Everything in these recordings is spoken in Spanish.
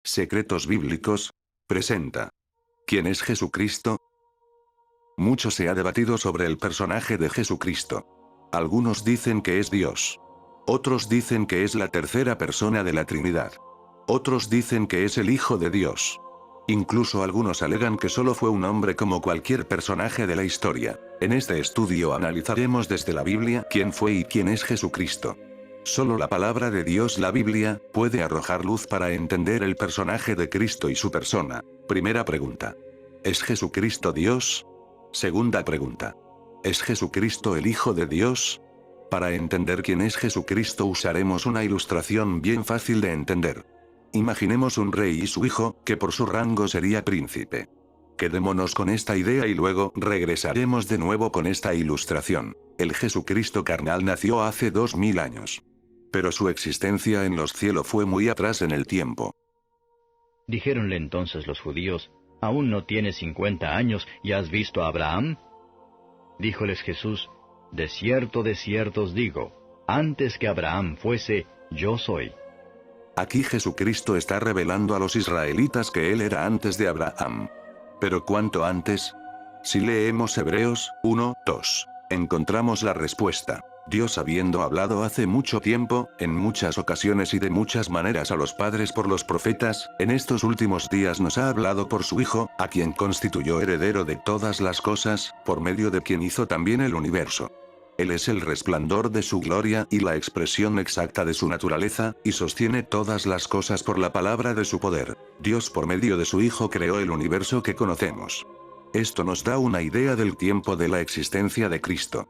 Secretos Bíblicos presenta. ¿Quién es Jesucristo? Mucho se ha debatido sobre el personaje de Jesucristo. Algunos dicen que es Dios. Otros dicen que es la tercera persona de la Trinidad. Otros dicen que es el Hijo de Dios. Incluso algunos alegan que solo fue un hombre como cualquier personaje de la historia. En este estudio analizaremos desde la Biblia quién fue y quién es Jesucristo. Solo la palabra de Dios, la Biblia, puede arrojar luz para entender el personaje de Cristo y su persona. Primera pregunta. ¿Es Jesucristo Dios? Segunda pregunta. ¿Es Jesucristo el Hijo de Dios? Para entender quién es Jesucristo usaremos una ilustración bien fácil de entender. Imaginemos un rey y su hijo, que por su rango sería príncipe. Quedémonos con esta idea y luego regresaremos de nuevo con esta ilustración. El Jesucristo carnal nació hace 2000 años. Pero su existencia en los cielos fue muy atrás en el tiempo. Dijéronle entonces los judíos, ¿aún no tienes 50 años y has visto a Abraham? Díjoles Jesús, de cierto os digo, antes que Abraham fuese, yo soy. Aquí Jesucristo está revelando a los israelitas que Él era antes de Abraham. ¿Pero cuánto antes? Si leemos Hebreos 1:2, encontramos la respuesta. Dios, habiendo hablado hace mucho tiempo, en muchas ocasiones y de muchas maneras a los padres por los profetas, en estos últimos días nos ha hablado por su Hijo, a quien constituyó heredero de todas las cosas, por medio de quien hizo también el universo. Él es el resplandor de su gloria y la expresión exacta de su naturaleza, y sostiene todas las cosas por la palabra de su poder. Dios por medio de su Hijo creó el universo que conocemos. Esto nos da una idea del tiempo de la existencia de Cristo.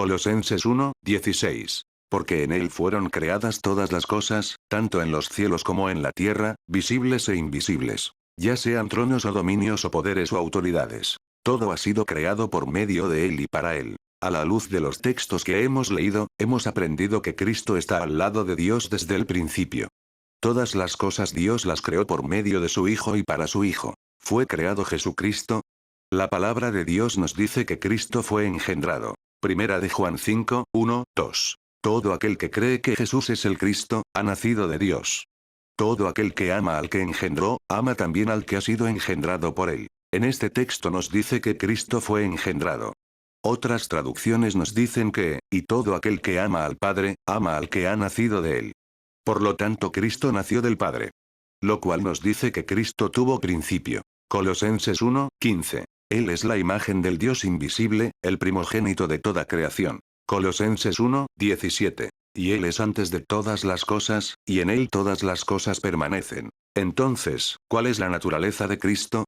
Colosenses 1:16. Porque en él fueron creadas todas las cosas, tanto en los cielos como en la tierra, visibles e invisibles. Ya sean tronos o dominios o poderes o autoridades. Todo ha sido creado por medio de él y para él. A la luz de los textos que hemos leído, hemos aprendido que Cristo está al lado de Dios desde el principio. Todas las cosas Dios las creó por medio de su Hijo y para su Hijo. ¿Fue creado Jesucristo? La palabra de Dios nos dice que Cristo fue engendrado. Primera de Juan 5, 1, 2. Todo aquel que cree que Jesús es el Cristo, ha nacido de Dios. Todo aquel que ama al que engendró, ama también al que ha sido engendrado por él. En este texto nos dice que Cristo fue engendrado. Otras traducciones nos dicen que, y todo aquel que ama al Padre, ama al que ha nacido de él. Por lo tanto, Cristo nació del Padre. Lo cual nos dice que Cristo tuvo principio. Colosenses 1, 15. Él es la imagen del Dios invisible, el primogénito de toda creación. Colosenses 1, 17. Y Él es antes de todas las cosas, y en Él todas las cosas permanecen. Entonces, ¿cuál es la naturaleza de Cristo?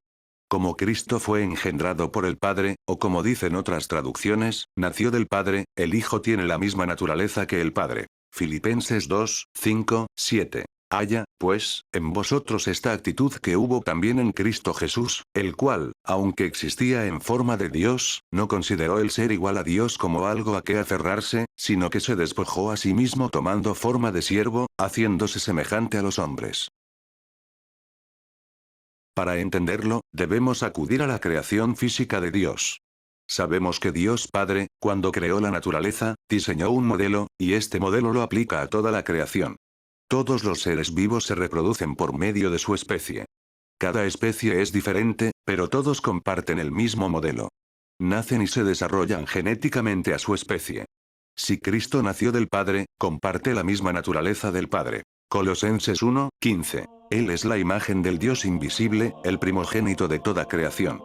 Como Cristo fue engendrado por el Padre, o como dicen otras traducciones, nació del Padre, el Hijo tiene la misma naturaleza que el Padre. Filipenses 2, 5, 7. Haya, pues, en vosotros esta actitud que hubo también en Cristo Jesús, el cual, aunque existía en forma de Dios, no consideró el ser igual a Dios como algo a que aferrarse, sino que se despojó a sí mismo tomando forma de siervo, haciéndose semejante a los hombres. Para entenderlo, debemos acudir a la creación física de Dios. Sabemos que Dios Padre, cuando creó la naturaleza, diseñó un modelo, y este modelo lo aplica a toda la creación. Todos los seres vivos se reproducen por medio de su especie. Cada especie es diferente, pero todos comparten el mismo modelo. Nacen y se desarrollan genéticamente a su especie. Si Cristo nació del Padre, comparte la misma naturaleza del Padre. Colosenses 1, 15. Él es la imagen del Dios invisible, el primogénito de toda creación.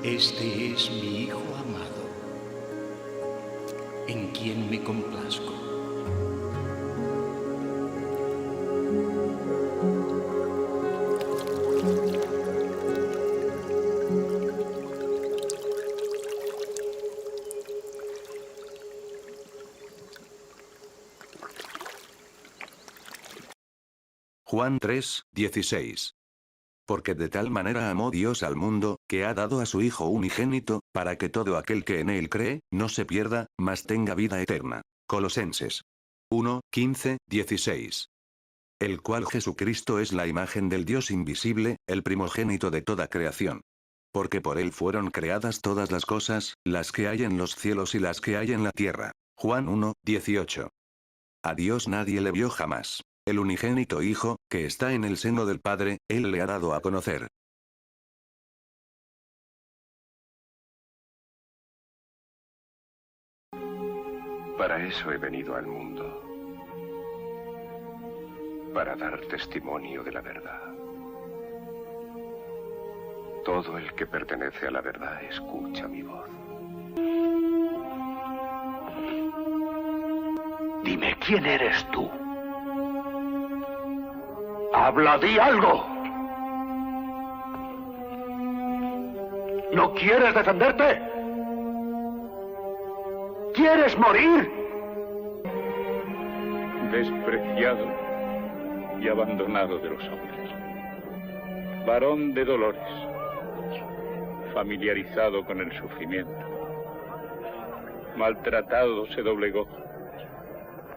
Este es mi Hijo amado, en quien me complazco. Juan 3, 16. Porque de tal manera amó Dios al mundo, que ha dado a su Hijo unigénito, para que todo aquel que en él cree, no se pierda, mas tenga vida eterna. Colosenses 1, 15, 16. El cual Jesucristo es la imagen del Dios invisible, el primogénito de toda creación. Porque por él fueron creadas todas las cosas, las que hay en los cielos y las que hay en la tierra. Juan 1, 18. A Dios nadie le vio jamás. El unigénito Hijo, que está en el seno del Padre, Él le ha dado a conocer. Para eso he venido al mundo. Para dar testimonio de la verdad. Todo el que pertenece a la verdad escucha mi voz. Dime, ¿quién eres tú? ¡Habla, di algo! ¿No quieres defenderte? ¿Quieres morir? Despreciado y abandonado de los hombres. Varón de dolores. Familiarizado con el sufrimiento. Maltratado se doblegó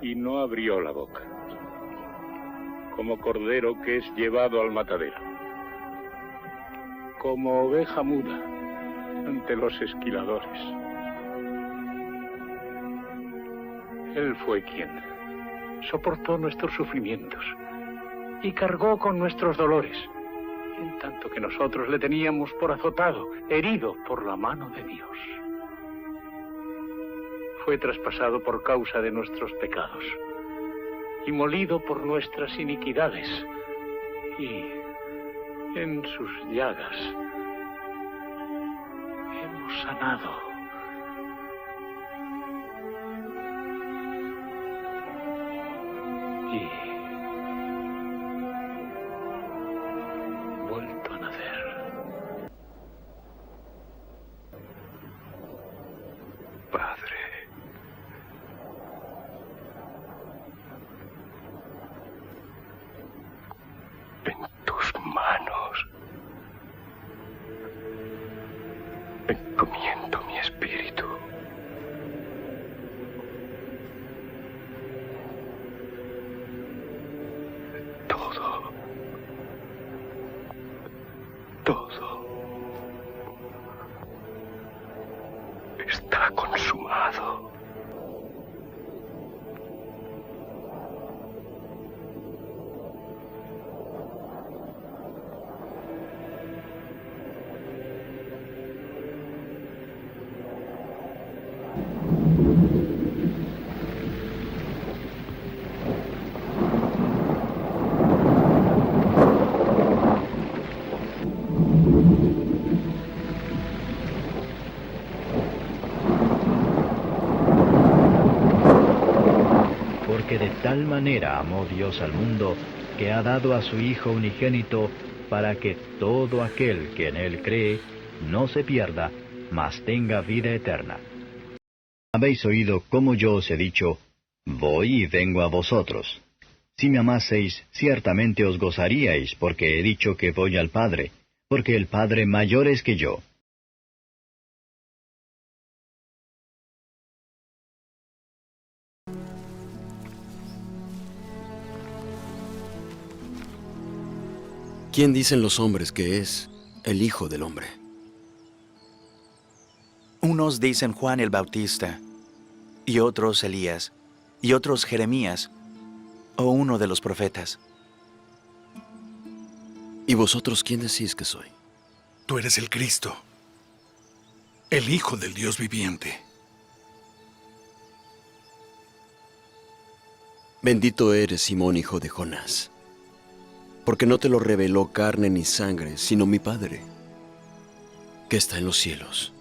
y no abrió la boca. Como cordero que es llevado al matadero, como oveja muda ante los esquiladores. Él fue quien soportó nuestros sufrimientos y cargó con nuestros dolores, en tanto que nosotros le teníamos por azotado, herido por la mano de Dios. Fue traspasado por causa de nuestros pecados y molido por nuestras iniquidades, y en sus llagas hemos sanado. Y vuelto a nacer. Padre, en tus manos encomiendo mi espíritu. Todo está consumado. Porque de tal manera amó Dios al mundo, que ha dado a su Hijo unigénito, para que todo aquel que en Él cree no se pierda, mas tenga vida eterna. Habéis oído cómo yo os he dicho, voy y vengo a vosotros. Si me amaseis, ciertamente os gozaríais, porque he dicho que voy al Padre, porque el Padre mayor es que yo. ¿Quién dicen los hombres que es el Hijo del Hombre? Unos dicen Juan el Bautista, y otros Elías, y otros Jeremías, o uno de los profetas. ¿Y vosotros quién decís que soy? Tú eres el Cristo, el Hijo del Dios viviente. Bendito eres, Simón, hijo de Jonás, porque no te lo reveló carne ni sangre, sino mi Padre, que está en los cielos.